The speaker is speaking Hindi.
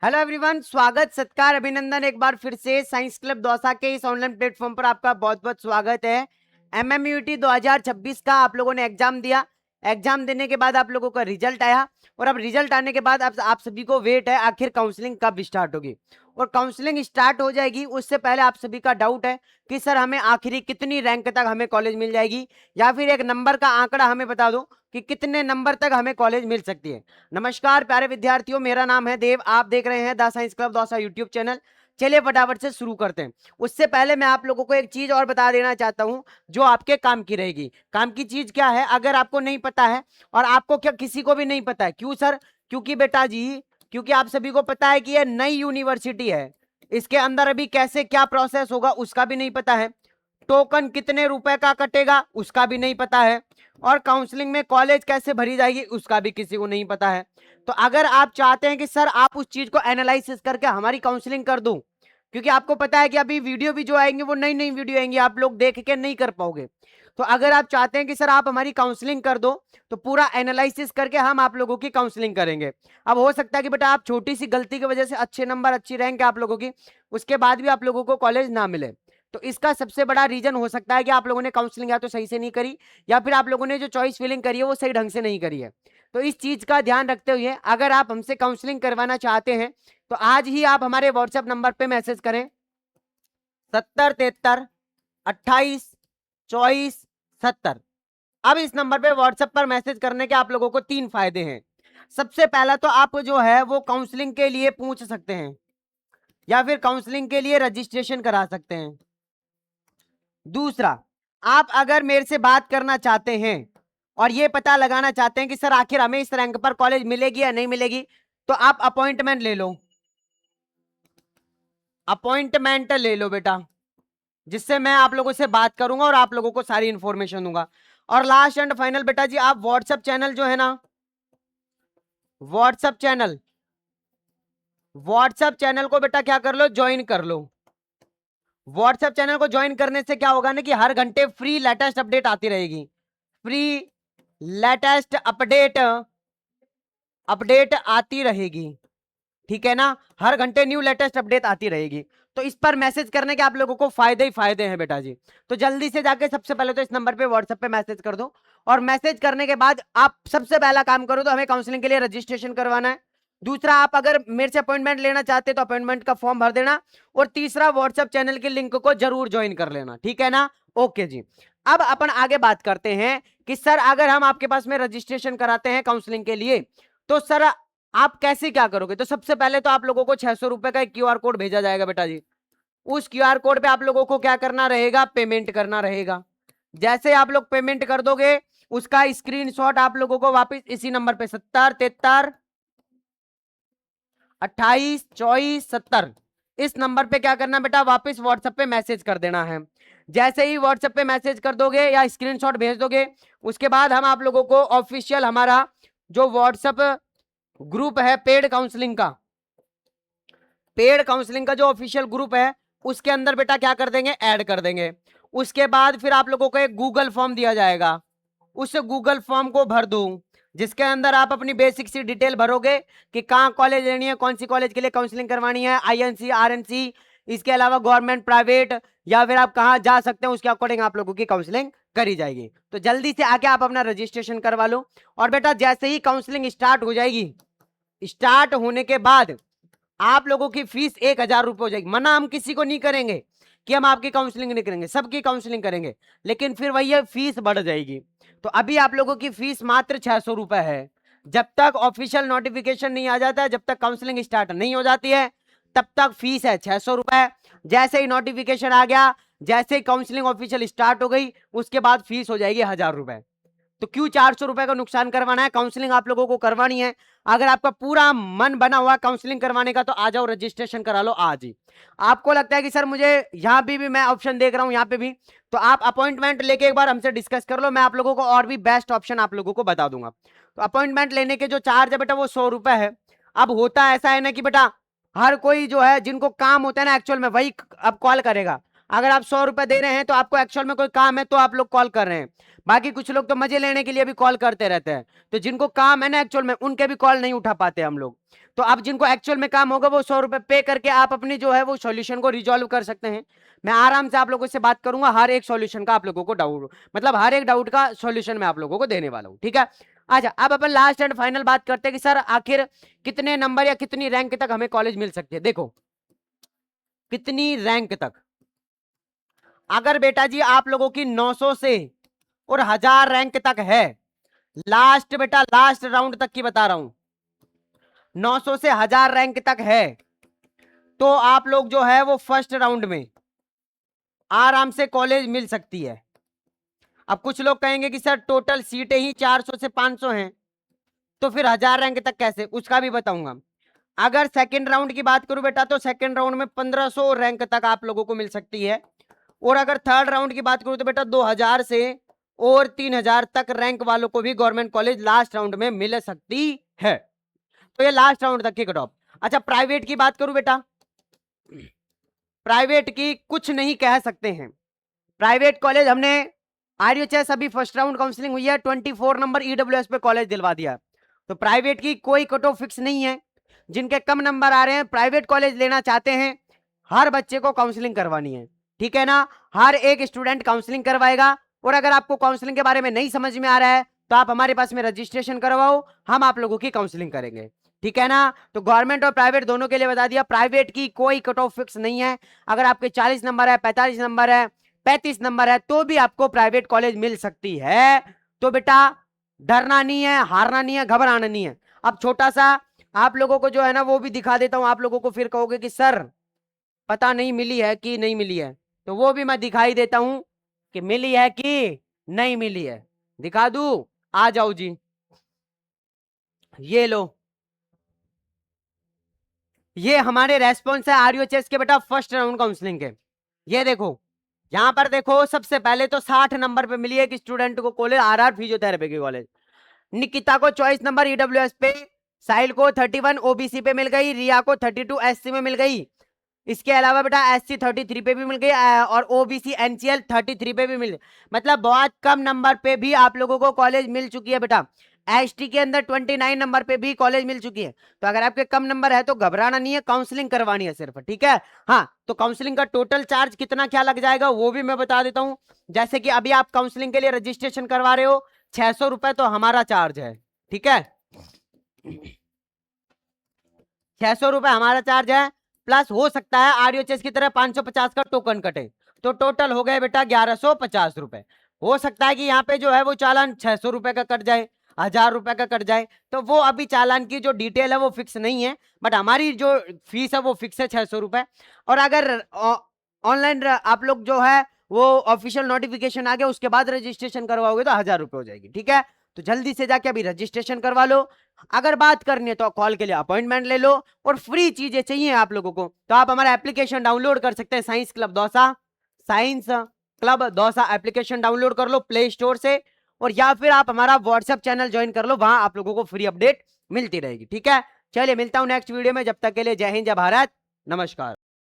हेलो एवरीवन, स्वागत सत्कार अभिनंदन एक बार फिर से साइंस क्लब दौसा के इस ऑनलाइन प्लेटफॉर्म पर आपका बहुत बहुत स्वागत है। एमएमयूटी 2026 का आप लोगों ने एग्जाम दिया। एग्जाम देने के बाद आप लोगों का रिजल्ट आया और अब रिजल्ट आने के बाद आप सभी को वेट है आखिर काउंसलिंग कब स्टार्ट होगी। और काउंसलिंग स्टार्ट हो जाएगी उससे पहले आप सभी का डाउट है कि सर हमें आखिरी कितनी रैंक तक हमें कॉलेज मिल जाएगी, या फिर एक नंबर का आंकड़ा हमें बता दो कि कितने नंबर तक हमें कॉलेज मिल सकती है। नमस्कार प्यारे विद्यार्थियों, मेरा नाम है देव, आप देख रहे हैं the science club Dausa YouTube channel. चलिए फटाफट से शुरू करते हैं। उससे पहले मैं आप लोगों को एक चीज और बता देना चाहता हूं जो आपके काम की रहेगी। काम की चीज क्या है, अगर आपको नहीं पता है और आपको क्या किसी को भी नहीं पता है, क्यों सर? क्योंकि बेटा जी, क्योंकि आप सभी को पता है कि यह नई यूनिवर्सिटी है, इसके अंदर अभी कैसे क्या प्रोसेस होगा उसका भी नहीं पता है, टोकन कितने रुपए का कटेगा उसका भी नहीं पता है, और काउंसलिंग में कॉलेज कैसे भरी जाएगी उसका भी किसी को नहीं पता है। तो अगर आप चाहते हैं कि सर आप उस चीज को एनालिसिस करके हमारी काउंसलिंग कर दूं, क्योंकि आपको पता है कि अभी वीडियो भी जो आएंगे वो नई नई वीडियो आएंगी, आप लोग देख के नहीं कर पाओगे। तो अगर आप चाहते हैं कि सर आप हमारी काउंसलिंग कर दो तो पूरा एनालिसिस करके हम आप लोगों की काउंसलिंग करेंगे। अब हो सकता है कि बेटा आप छोटी सी गलती की वजह से अच्छे नंबर अच्छी रैंक है आप लोगों की, उसके बाद भी आप लोगों को कॉलेज ना मिले। तो इसका सबसे बड़ा रीजन हो सकता है कि आप लोगों ने काउंसलिंग या तो सही से नहीं करी, या फिर आप लोगों ने जो चॉइस फिलिंग करी है वो सही ढंग से नहीं करी है। तो इस चीज का ध्यान रखते हुए अगर आप हमसे काउंसलिंग करवाना चाहते हैं तो आज ही आप हमारे व्हाट्सएप नंबर पे मैसेज करें 70 73 28 24 70। अब इस नंबर पे व्हाट्सएप पर मैसेज करने के आप लोगों को 3 फायदे हैं। सबसे पहला तो आप जो है वो काउंसलिंग के लिए पूछ सकते हैं या फिर काउंसलिंग के लिए रजिस्ट्रेशन करा सकते हैं। दूसरा, आप अगर मेरे से बात करना चाहते हैं और ये पता लगाना चाहते हैं कि सर आखिर हमें इस रैंक पर कॉलेज मिलेगी या नहीं मिलेगी, तो आप अपॉइंटमेंट ले लो। अपॉइंटमेंट ले लो बेटा, जिससे मैं आप लोगों से बात करूंगा और आप लोगों को सारी इंफॉर्मेशन दूंगा। और लास्ट एंड फाइनल बेटा जी, आप व्हाट्सएप चैनल जो है ना, व्हाट्सएप चैनल व्हाट्सएप चैनल को बेटा क्या कर लो, ज्वाइन कर लो। व्हाट्सएप चैनल को ज्वाइन करने से क्या होगा ना कि हर घंटे फ्री लेटेस्ट अपडेट आती रहेगी। फ्री लेटेस्ट अपडेट आती रहेगी, ठीक है ना? हर घंटे न्यू लेटेस्ट अपडेट आती रहेगी। तो इस पर मैसेज करने के आप लोगों को फायदे ही फायदे हैं बेटा जी। तो जल्दी से जाके सबसे पहले तो इस नंबर पे व्हाट्सएप पे मैसेज कर दो, और मैसेज करने के बाद आप सबसे पहला काम करो तो हमें काउंसलिंग के लिए रजिस्ट्रेशन करवाना है। दूसरा, आप अगर मेरे से अपॉइंटमेंट लेना चाहते तो अपॉइंटमेंट का फॉर्म भर देना। और तीसरा, व्हाट्सएप चैनल के लिंक को जरूर ज्वाइन कर लेना, ठीक है ना? ओके जी। अब अपन आगे बात करते हैं कि सर अगर हम आपके पास में रजिस्ट्रेशन कराते हैं काउंसलिंग के लिए तो सर आप कैसे क्या करोगे। तो सबसे पहले तो आप लोगों को 600 रुपए का एक क्यूआर कोड भेजा जाएगा बेटा जी। उस क्यूआर कोड पे आप लोगों को क्या करना रहेगा, पेमेंट करना रहेगा। जैसे आप लोग पेमेंट कर दोगे उसका स्क्रीनशॉट आप लोगों को वापस इसी नंबर पे 70 73 28 24 70 इस नंबर पे क्या करना बेटा, वापस व्हाट्सएप पे मैसेज कर देना है। जैसे ही व्हाट्सएप पे मैसेज कर दोगे या स्क्रीनशॉट भेज दोगे, उसके बाद हम आप लोगों को ऑफिशियल हमारा जो व्हाट्सएप ग्रुप है पेड काउंसलिंग का जो ऑफिशियल ग्रुप है उसके अंदर बेटा क्या कर देंगे, ऐड कर देंगे। उसके बाद फिर आप लोगों को एक गूगल फॉर्म दिया जाएगा, उस गूगल फॉर्म को भर दो, जिसके अंदर आप अपनी बेसिक सी डिटेल भरोगे कि कहाँ कॉलेज लेनी है, कौन सी कॉलेज के लिए काउंसलिंग करवानी है, आईएनसी आरएनसी, इसके अलावा गवर्नमेंट प्राइवेट, या फिर आप कहाँ जा सकते हैं, उसके अकॉर्डिंग आप लोगों की काउंसलिंग करी जाएगी। तो जल्दी से आके आप अपना रजिस्ट्रेशन करवा लो। और बेटा जैसे ही काउंसलिंग स्टार्ट हो जाएगी, स्टार्ट होने के बाद आप लोगों की फीस 1,000 रुपए हो जाएगी। मना हम किसी को नहीं करेंगे कि हम आपकी काउंसलिंग नहीं करेंगे, सबकी काउंसलिंग करेंगे, लेकिन फिर वही है, फीस बढ़ जाएगी। तो अभी आप लोगों की फीस मात्र 600 रुपए है। जब तक ऑफिशियल नोटिफिकेशन नहीं आ जाता है, जब तक काउंसलिंग स्टार्ट नहीं हो जाती है, तब तक फीस है 600 रुपए। जैसे ही नोटिफिकेशन आ गया, जैसे ही काउंसलिंग ऑफिशियल स्टार्ट हो गई, उसके बाद फीस हो जाएगी 1,000 रुपए। तो क्यों 400 रुपए का नुकसान करवाना है, काउंसलिंग आप लोगों को करवानी है। अगर आपका पूरा मन बना हुआ काउंसलिंग करवाने का तो आ जाओ, रजिस्ट्रेशन करा लो आज ही। आपको लगता है कि सर मुझे यहाँ भी मैं ऑप्शन देख रहा हूँ यहाँ पे भी, तो आप अपॉइंटमेंट लेके एक बार हमसे डिस्कस कर लो, मैं आप लोगों को और भी बेस्ट ऑप्शन आप लोगों को बता दूंगा। तो अपॉइंटमेंट लेने के जो चार्ज है बेटा वो 100 रुपए है। अब होता ऐसा है ना कि बेटा हर कोई जो है जिनको काम होता है ना एक्चुअल में, वही अब कॉल करेगा। अगर आप 100 रुपए दे रहे हैं तो आपको एक्चुअल में कोई काम है तो आप लोग कॉल कर रहे हैं। बाकी कुछ लोग तो मजे लेने के लिए भी कॉल करते रहते हैं, तो जिनको काम है ना एक्चुअल में, उनके भी कॉल नहीं उठा पाते हम लोग। तो अब जिनको एक्चुअल में काम होगा वो 100 रुपए पे करके आप अपनी जो है वो सॉल्यूशन को रिजॉल्व कर सकते हैं। मैं आराम से आप लोगों से बात करूंगा, हर एक सॉल्यूशन का आप लोगों को डाउट, मतलब हर एक डाउट का सॉल्यूशन मैं आप लोगों को देने वाला हूं, ठीक है। अच्छा, अब अपन लास्ट एंड फाइनल बात करते हैं कि सर आखिर कितने नंबर या कितनी रैंक तक हमें कॉलेज मिल सकती है। देखो, कितनी रैंक तक, अगर बेटा जी आप लोगों की 900 से और 1000 रैंक तक है, लास्ट बेटा लास्ट राउंड तक की बता रहा हूं, 900 से 1000 रैंक तक है, तो आप लोग जो है वो फर्स्ट राउंड में आराम से कॉलेज मिल सकती है। अब कुछ लोग कहेंगे कि सर टोटल सीटें ही 400 से 500 हैं, तो फिर 1000 रैंक तक कैसे, उसका भी बताऊंगा। अगर सेकंड राउंड की बात करूं बेटा, तो सेकंड राउंड में 1500 रैंक तक आप लोगों को मिल सकती है। और अगर थर्ड राउंड की बात करूं तो बेटा 2000 से और 3000 तक रैंक वालों को भी गवर्नमेंट कॉलेज लास्ट राउंड में मिल सकती है। तो ये लास्ट राउंड तक की कट ऑफ। अच्छा, प्राइवेट की बात करूं बेटा, प्राइवेट की कुछ नहीं कह सकते हैं। प्राइवेट कॉलेज हमने आरयूएचएस अभी फर्स्ट राउंड काउंसलिंग हुई है, 24 नंबर ईडब्ल्यूएस पे कॉलेज दिलवा दिया। तो प्राइवेट की कोई कट ऑफ फिक्स नहीं है। जिनके कम नंबर आ रहे हैं, प्राइवेट कॉलेज लेना चाहते हैं, हर बच्चे को काउंसलिंग करवानी है, ठीक है ना। हर एक स्टूडेंट काउंसलिंग करवाएगा। और अगर आपको काउंसलिंग के बारे में नहीं समझ में आ रहा है तो आप हमारे पास में रजिस्ट्रेशन करवाओ, हम आप लोगों की काउंसलिंग करेंगे, ठीक है ना। तो गवर्नमेंट और प्राइवेट दोनों के लिए बता दिया, प्राइवेट की कोई कट ऑफ फिक्स नहीं है। अगर आपके 40 नंबर है, 45 नंबर है, 35 नंबर है, तो भी आपको प्राइवेट कॉलेज मिल सकती है। तो बेटा डरना नहीं है, हारना नहीं है, घबराना नहीं है। अब छोटा सा आप लोगों को जो है ना वो भी दिखा देता हूं, आप लोगों को फिर कहोगे कि सर पता नहीं मिली है कि नहीं मिली है, तो वो भी मैं दिखाई देता हूं कि मिली है कि नहीं मिली है। दिखा दूं, आ जाओ जी, ये लो, ये हमारे रेस्पॉन्स है आरयूएचएस के बेटा फर्स्ट राउंड काउंसलिंग के। ये देखो, यहां पर देखो, सबसे पहले तो 60 नंबर पे मिली है एक स्टूडेंट को कॉलेज, आरआर फिजियोथेरेपी की कॉलेज। निकिता को 24 नंबर ईडब्ल्यूएस पे, साहिल को 31 ओबीसी पे मिल गई, रिया को 32 एससी में मिल गई। इसके अलावा बेटा एससी 33 पे भी मिल गई, और ओबीसी एनसीएल 33 पे भी मिल गई। मतलब बहुत कम नंबर पे भी आप लोगों को कॉलेज मिल चुकी है बेटा। एसटी के अंदर 29 नंबर पे भी कॉलेज मिल चुकी है। तो अगर आपके कम नंबर है तो घबराना नहीं है, काउंसलिंग करवानी है सिर्फ, ठीक है। हाँ, तो काउंसलिंग का टोटल चार्ज कितना क्या लग जाएगा वो भी मैं बता देता हूं। जैसे कि अभी आप काउंसलिंग के लिए रजिस्ट्रेशन करवा रहे हो, 600 रुपए तो हमारा चार्ज है, ठीक है। 600 रुपए हमारा चार्ज है, प्लस हो सकता है आरयूएचएस की तरह 550 का टोकन कटे, तो टोटल हो गए बेटा 1150 रुपए। हो सकता है कि यहाँ पे जो है वो चालान 600 रुपए का कट जाए, 1000 रुपए का कट जाए, तो वो अभी चालान की जो डिटेल है वो फिक्स नहीं है, बट हमारी जो फीस है वो फिक्स है 600 रुपए। और अगर ऑनलाइन आप लोग जो है वो ऑफिशियल नोटिफिकेशन आ गया उसके बाद रजिस्ट्रेशन करवाओगे तो 1000 रुपए हो जाएगी, ठीक है। तो जल्दी से जाके अभी रजिस्ट्रेशन करवा लो। अगर बात करनी है तो कॉल के लिए अपॉइंटमेंट ले लो, और फ्री चीजें चाहिए आप लोगों को तो आप हमारा एप्लीकेशन डाउनलोड कर सकते हैं, science club Dausa, science club Dausa application download कर लो प्ले स्टोर से, और या फिर आप हमारा व्हाट्सएप चैनल ज्वाइन कर लो, वहां आप लोगों को फ्री अपडेट मिलती रहेगी, ठीक है। चलिए मिलता हूं नेक्स्ट वीडियो में, जब तक के लिए जय हिंद, जय भारत, नमस्कार।